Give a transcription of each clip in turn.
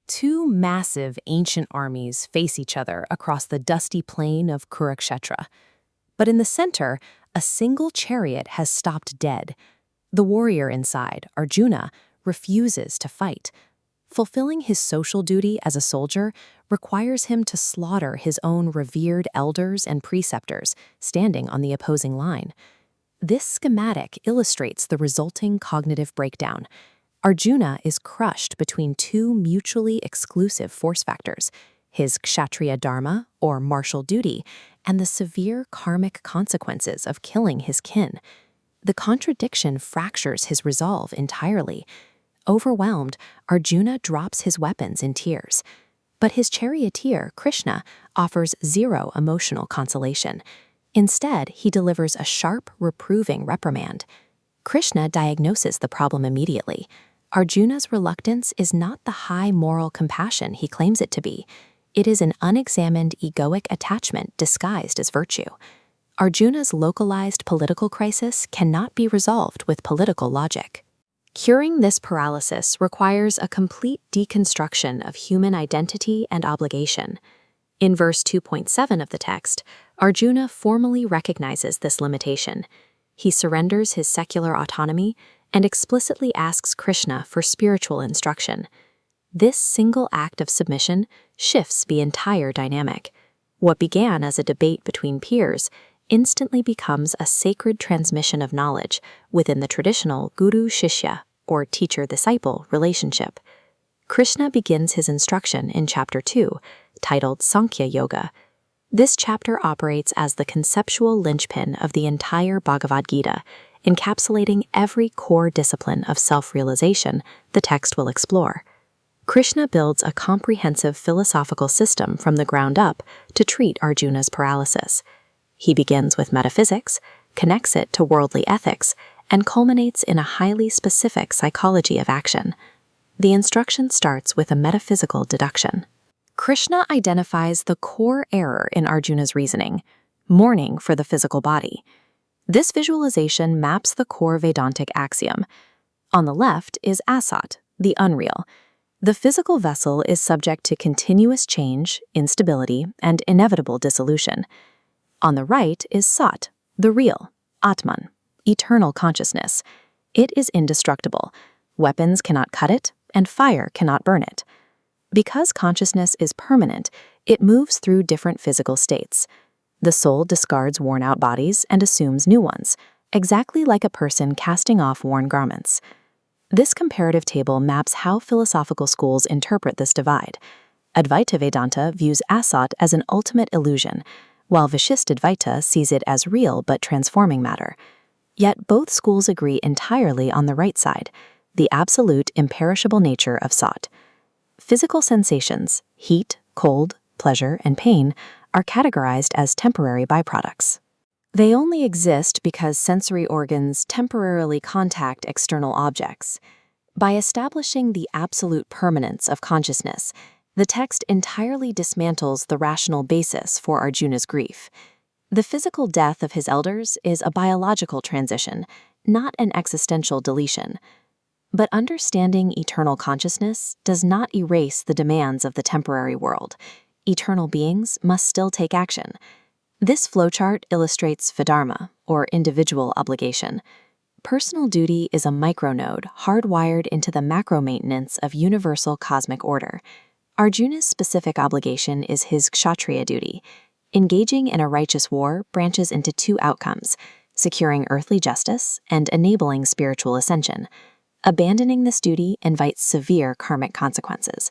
Two massive ancient armies face each other across the dusty plain of Kurukshetra. But in the center, a single chariot has stopped dead. The warrior inside, Arjuna, refuses to fight. Fulfilling his social duty as a soldier requires him to slaughter his own revered elders and preceptors standing on the opposing line. This schematic illustrates the resulting cognitive breakdown. Arjuna is crushed between two mutually exclusive force factors, his kshatriya dharma, or martial duty, and the severe karmic consequences of killing his kin. The contradiction fractures his resolve entirely. Overwhelmed, Arjuna drops his weapons in tears. But his charioteer, Krishna, offers zero emotional consolation. Instead, he delivers a sharp, reproving reprimand. Krishna diagnoses the problem immediately. Arjuna's reluctance is not the high moral compassion he claims it to be. It is an unexamined egoic attachment disguised as virtue. Arjuna's localized political crisis cannot be resolved with political logic. Curing this paralysis requires a complete deconstruction of human identity and obligation. In verse 2.7 of the text, Arjuna formally recognizes this limitation. He surrenders his secular autonomy and explicitly asks Krishna for spiritual instruction. This single act of submission shifts the entire dynamic. What began as a debate between peers instantly becomes a sacred transmission of knowledge within the traditional guru-shishya, or teacher-disciple, relationship. Krishna begins his instruction in Chapter 2, titled Sankhya Yoga. This chapter operates as the conceptual linchpin of the entire Bhagavad Gita, encapsulating every core discipline of self-realization the text will explore. Krishna builds a comprehensive philosophical system from the ground up to treat Arjuna's paralysis. He begins with metaphysics, connects it to worldly ethics, and culminates in a highly specific psychology of action. The instruction starts with a metaphysical deduction. Krishna identifies the core error in Arjuna's reasoning: mourning for the physical body. This visualization maps the core Vedantic axiom. On the left is asat, the unreal. The physical vessel is subject to continuous change, instability, and inevitable dissolution. On the right is sat, the real, atman, eternal consciousness. It is indestructible. Weapons cannot cut it, and fire cannot burn it. Because consciousness is permanent, it moves through different physical states. The soul discards worn-out bodies and assumes new ones, exactly like a person casting off worn garments. This comparative table maps how philosophical schools interpret this divide. Advaita Vedanta views asat as an ultimate illusion, while Vishishtadvaita sees it as real but transforming matter. Yet both schools agree entirely on the right side, the absolute imperishable nature of sat. Physical sensations, heat, cold, pleasure, and pain, are categorized as temporary byproducts. They only exist because sensory organs temporarily contact external objects. By establishing the absolute permanence of consciousness, the text entirely dismantles the rational basis for Arjuna's grief. The physical death of his elders is a biological transition, not an existential deletion. But understanding eternal consciousness does not erase the demands of the temporary world. Eternal beings must still take action. This flowchart illustrates Vedharma, or individual obligation. Personal duty is a micronode hardwired into the macro maintenance of universal cosmic order. Arjuna's specific obligation is his kshatriya duty. Engaging in a righteous war branches into two outcomes: securing earthly justice and enabling spiritual ascension. Abandoning this duty invites severe karmic consequences.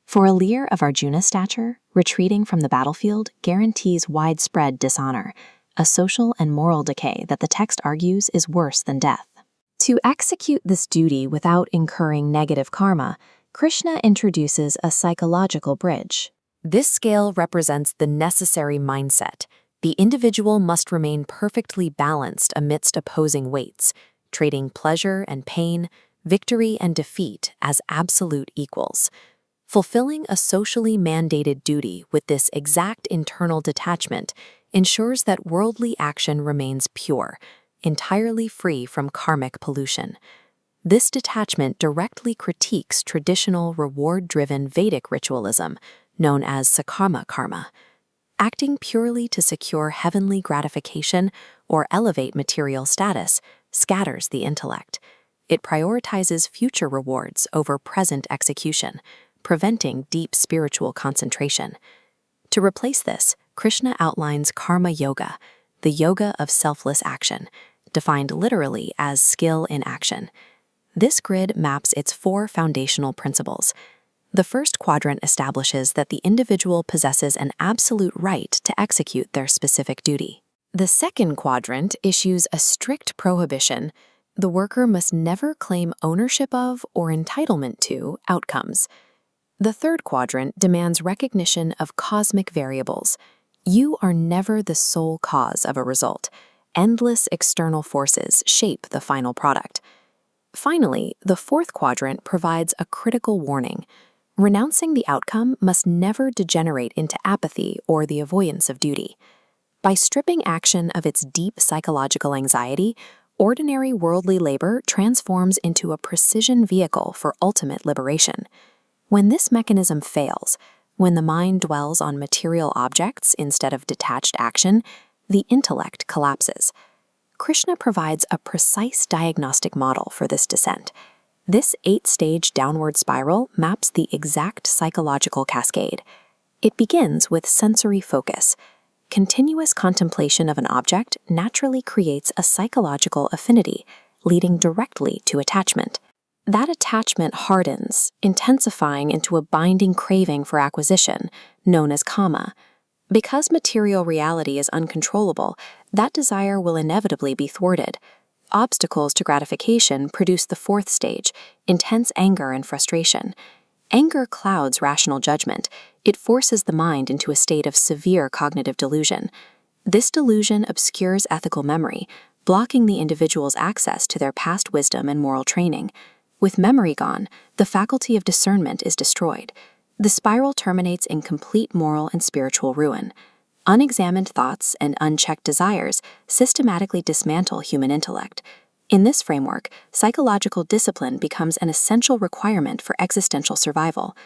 For a leer of Arjuna's stature, retreating from the battlefield guarantees widespread dishonor, a social and moral decay that the text argues is worse than death. To execute this duty without incurring negative karma, Krishna introduces a psychological bridge. This scale represents the necessary mindset. The individual must remain perfectly balanced amidst opposing weights, treating pleasure and pain, victory and defeat as absolute equals. Fulfilling a socially mandated duty with this exact internal detachment ensures that worldly action remains pure, entirely free from karmic pollution. This detachment directly critiques traditional reward-driven Vedic ritualism, known as sakarma karma. Acting purely to secure heavenly gratification or elevate material status scatters the intellect. It prioritizes future rewards over present execution, preventing deep spiritual concentration. To replace this, Krishna outlines Karma Yoga, the yoga of selfless action, defined literally as skill in action. This grid maps its 4 foundational principles. The first quadrant establishes that the individual possesses an absolute right to execute their specific duty. The second quadrant issues a strict prohibition. The worker must never claim ownership of or entitlement to outcomes. The third quadrant demands recognition of cosmic variables. You are never the sole cause of a result. Endless external forces shape the final product. Finally, the fourth quadrant provides a critical warning. Renouncing the outcome must never degenerate into apathy or the avoidance of duty. By stripping action of its deep psychological anxiety, ordinary worldly labor transforms into a precision vehicle for ultimate liberation. When this mechanism fails, when the mind dwells on material objects instead of detached action, the intellect collapses. Krishna provides a precise diagnostic model for this descent. This 8-stage downward spiral maps the exact psychological cascade. It begins with sensory focus. Continuous contemplation of an object naturally creates a psychological affinity, leading directly to attachment. That attachment hardens, intensifying into a binding craving for acquisition, known as kama. Because material reality is uncontrollable, that desire will inevitably be thwarted. Obstacles to gratification produce the 4th stage, intense anger and frustration. Anger clouds rational judgment. It forces the mind into a state of severe cognitive delusion. This delusion obscures ethical memory, blocking the individual's access to their past wisdom and moral training. With memory gone, the faculty of discernment is destroyed. The spiral terminates in complete moral and spiritual ruin. Unexamined thoughts and unchecked desires systematically dismantle human intellect. In this framework, psychological discipline becomes an essential requirement for existential survival.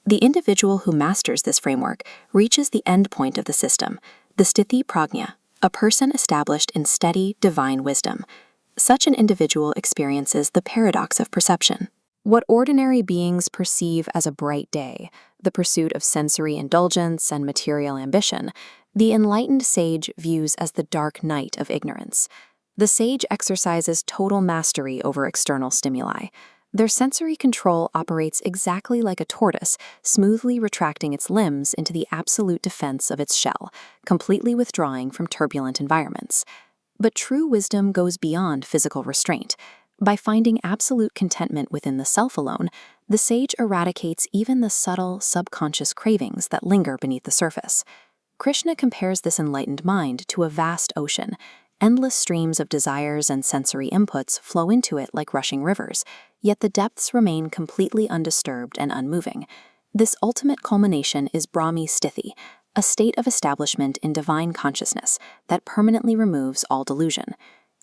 The individual who masters this framework reaches the end point of the system, the Sthitaprajna, a person established in steady, divine wisdom. Such an individual experiences the paradox of perception. What ordinary beings perceive as a bright day, the pursuit of sensory indulgence and material ambition, the enlightened sage views as the dark night of ignorance. The sage exercises total mastery over external stimuli. Their sensory control operates exactly like a tortoise, smoothly retracting its limbs into the absolute defense of its shell, completely withdrawing from turbulent environments. But true wisdom goes beyond physical restraint. By finding absolute contentment within the self alone, the sage eradicates even the subtle, subconscious cravings that linger beneath the surface. Krishna compares this enlightened mind to a vast ocean. Endless streams of desires and sensory inputs flow into it like rushing rivers, yet the depths remain completely undisturbed and unmoving. This ultimate culmination is Brahmi Sthiti, a state of establishment in divine consciousness that permanently removes all delusion.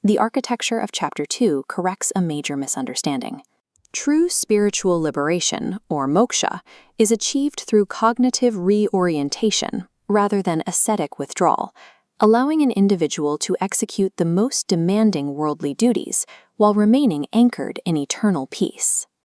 The architecture of Chapter 2 corrects a major misunderstanding. True spiritual liberation, or moksha, is achieved through cognitive reorientation rather than ascetic withdrawal, allowing an individual to execute the most demanding worldly duties while remaining anchored in eternal peace.